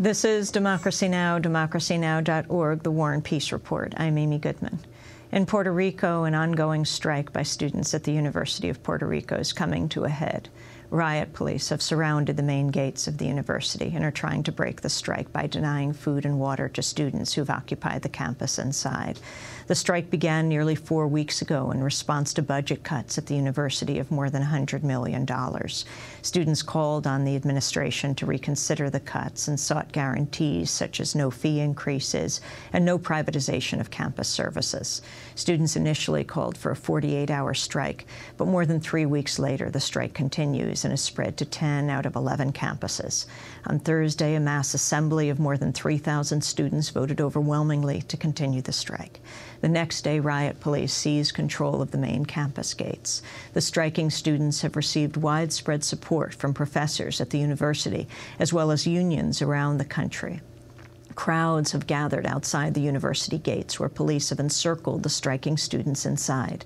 This is Democracy Now!, democracynow.org, the War and Peace Report. I'm Amy Goodman. In Puerto Rico, an ongoing strike by students at the University of Puerto Rico is coming to a head. Riot police have surrounded the main gates of the university and are trying to break the strike by denying food and water to students who've occupied the campus inside. The strike began nearly 4 weeks ago in response to budget cuts at the university of more than $100 million. Students called on the administration to reconsider the cuts and sought guarantees such as no fee increases and no privatization of campus services. Students initially called for a 48-hour strike, but more than 3 weeks later, the strike continues and has spread to 10 out of 11 campuses. On Thursday, a mass assembly of more than 3,000 students voted overwhelmingly to continue the strike. The next day, Riot police seized control of the main campus gates. The striking students have received widespread support from professors at the university, as well as unions around the country. Crowds have gathered outside the university gates, where police have encircled the striking students inside.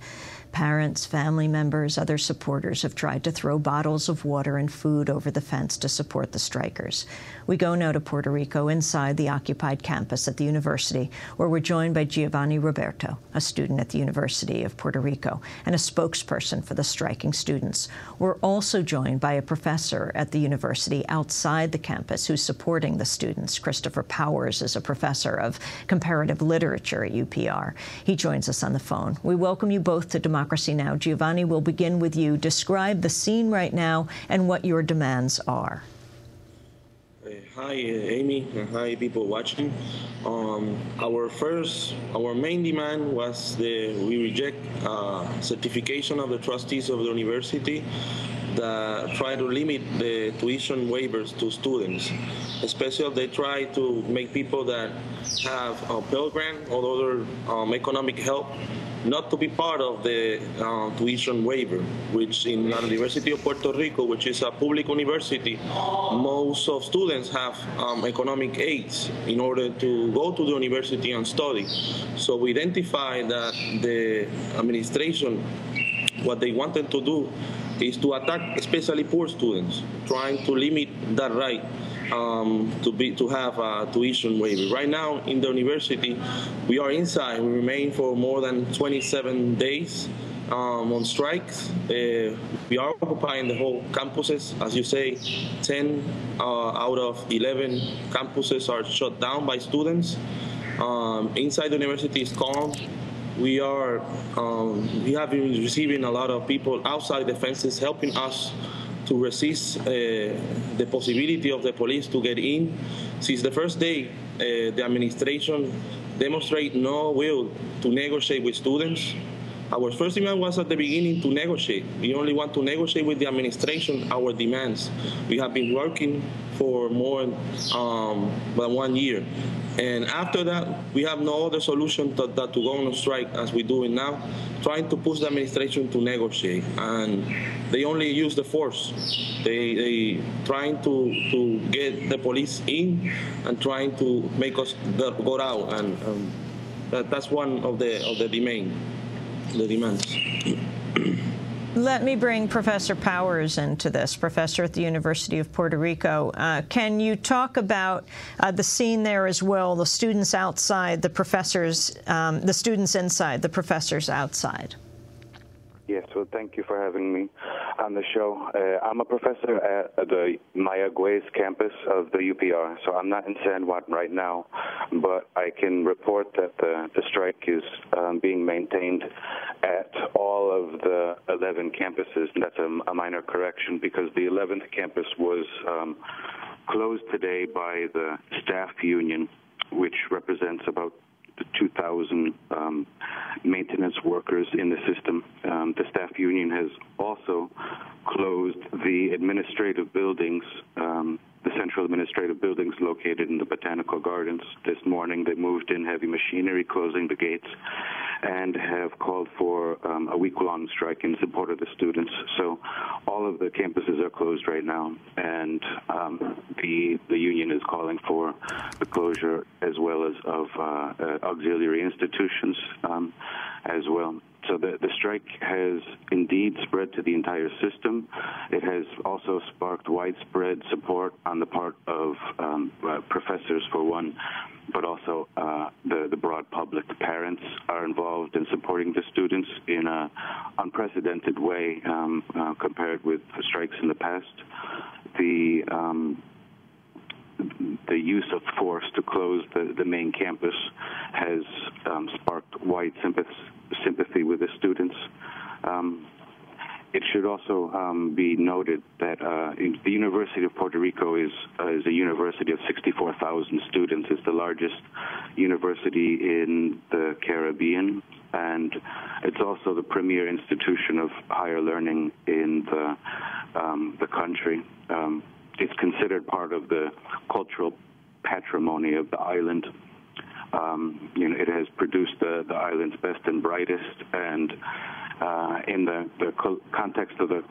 Parents, family members, other supporters have tried to throw bottles of water and food over the fence to support the strikers. We go now to Puerto Rico, inside the occupied campus at the university, where we're joined by Giovanni Roberto, a student at the University of Puerto Rico and a spokesperson for the striking students. We're also joined by a professor at the university outside the campus who's supporting the students. Christopher Powers is a professor of comparative literature at UPR. He joins us on the phone. We welcome you both to Democracy Now! Giovanni, we'll begin with you. Describe the scene right now and what your demands are. Hi, Amy, and hi, people watching. Our main demand was we reject certification of the trustees of the university that try to limit the tuition waivers to students. Especially they try to make people that have a Pell Grant or other economic help not to be part of the tuition waiver, which in the University of Puerto Rico, which is a public university, most of students have economic aids in order to go to the university and study. So we identified that the administration, what they wanted to do is to attack especially poor students, trying to limit that right to have a tuition waiver. Right now in the university, we are inside. We remain for more than 27 days on strikes. We are occupying the whole campuses. As you say, 10 out of 11 campuses are shut down by students. Inside the university is calm. We have been receiving a lot of people outside the fences helping us to resist the possibility of the police to get in. Since the first day, the administration demonstrated no will to negotiate with students. Our first demand was at the beginning to negotiate. We only want to negotiate with the administration our demands. We have been working for more than 1 year. And after that, we have no other solution to go on strike as we're doing now, trying to push the administration to negotiate. And they only use the force. They trying to get the police in and trying to make us go out. And that's one of the demands. Let me bring Professor Powers into this, professor at the University of Puerto Rico. Can you talk about the scene there as well, the students outside, the professors, the students inside, the professors outside? Yes, well, thank you for having me on the show. I'm a professor at the Mayagüez campus of the UPR, so I'm not in San Juan right now, but I can report that the strike is being maintained at all of the 11 campuses. And that's a minor correction because the 11th campus was closed today by the staff union, which represents about 2,000 maintenance workers in the system. The staff union has also closed the administrative buildings, the central administrative buildings located in the Botanical Gardens. This morning they moved in heavy machinery, closing the gates, and have called for a week-long strike in support of the students. So all of the campuses are closed right now, and the union is calling for the closure as well as of auxiliary institutions as well. So the strike has indeed spread to the entire system. It has also sparked widespread support on the part of professors, for one, but also the broad public. Parents are involved in supporting the students in an unprecedented way compared with strikes in the past. The use of force to close the main campus has sparked wide sympathy with the students. It should also be noted that the University of Puerto Rico is a university of 64,000 students. It's the largest university in the Caribbean, and it's also the premier institution of higher learning in the country. It's considered part of the cultural patrimony of the island. It has produced the island's best and brightest, and in the context of the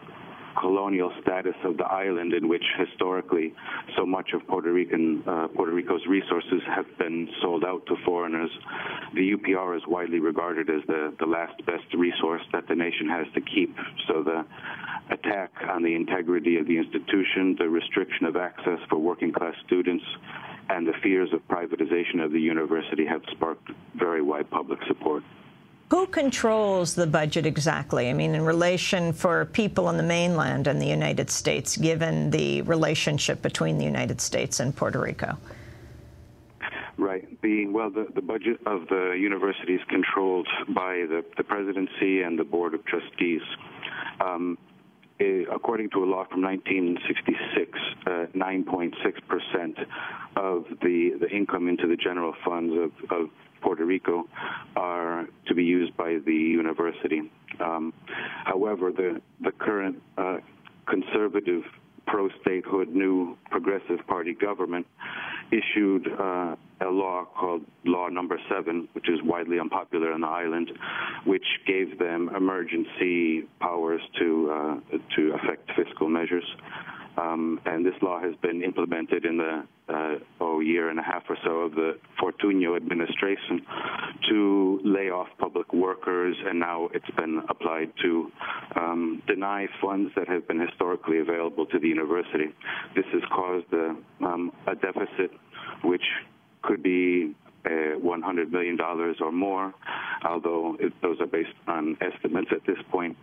colonial status of the island, in which historically so much of Puerto Rico's resources have been sold out to foreigners, the UPR is widely regarded as the last best resource that the nation has to keep. So the attack on the integrity of the institution, the restriction of access for working-class students, and the fears of privatization of the university have sparked very wide public support. Who controls the budget exactly? I mean, in relation for people on the mainland and the United States, given the relationship between the United States and Puerto Rico? Right. The budget of the university is controlled by the presidency and the board of trustees. According to a law from 1966, 9.6% of the income into the general funds of Puerto Rico are to be used by the university. However, the current conservative, pro-statehood, new progressive party government issued a law called Law Number 7, which is widely unpopular on the island, which gave them emergency powers to affect fiscal measures. And this law has been implemented in the year and a half or so of the Fortuño administration to lay off public workers, and now it's been applied to deny funds that have been historically available to the university. This has caused a deficit which could be $100 million or more, although those are based on estimates at this point.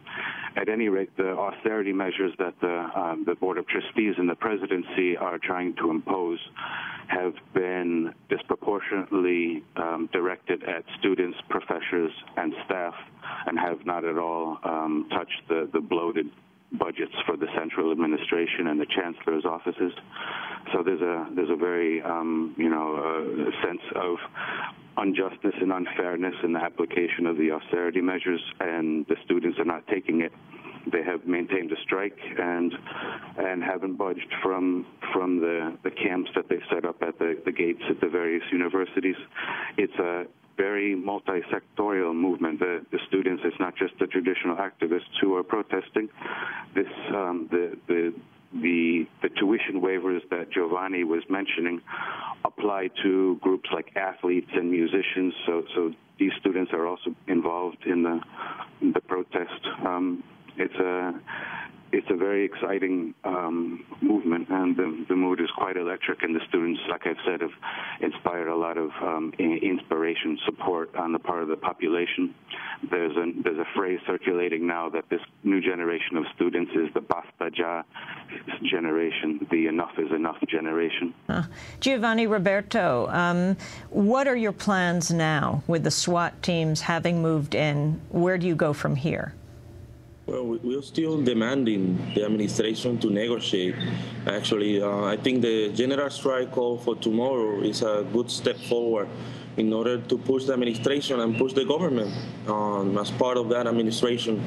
At any rate, the austerity measures that the Board of Trustees and the presidency are trying to impose have been disproportionately directed at students, professors, and staff, and have not at all touched the bloated budgets for the central administration and the chancellor's offices. So there's a very sense of injustice and unfairness in the application of the austerity measures, and the students are not taking it. They have maintained a strike and haven't budged from the camps that they've set up at the gates at the various universities. It's a very multi-sectorial movement. The students, it's not just the traditional activists who are protesting. The tuition waivers that Giovanni was mentioning apply to groups like athletes and musicians. So these students are also involved in the protest. It's a very exciting movement, and the mood is quite electric, and the students, like I've said, have inspired a lot of inspiration, support on the part of the population. There's a phrase circulating now that this new generation of students is the Basta Ya generation, the enough is enough generation. Giovanni, Roberto, what are your plans now with the SWAT teams having moved in? Where do you go from here? Well, we're still demanding the administration to negotiate. Actually, I think the general strike call for tomorrow is a good step forward in order to push the administration and push the government as part of that administration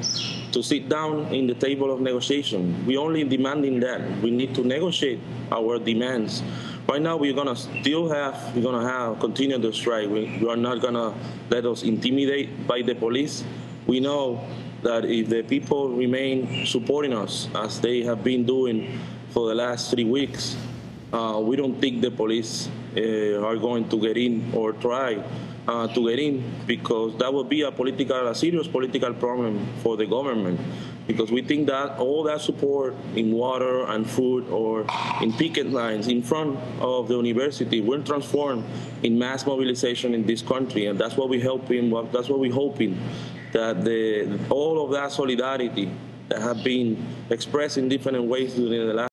to sit down in the table of negotiation. We're only demanding that. We need to negotiate our demands. Right now, we're gonna continue the strike. We are not gonna let us intimidate by the police. We know that if the people remain supporting us, as they have been doing for the last 3 weeks, we don't think the police are going to get in or try to get in, because that would be a serious political problem for the government, because we think that all that support in water and food or in picket lines in front of the university will transform in mass mobilization in this country, and that's what we're hoping. That's what we're hoping, that all of that solidarity that have been expressed in different ways during the last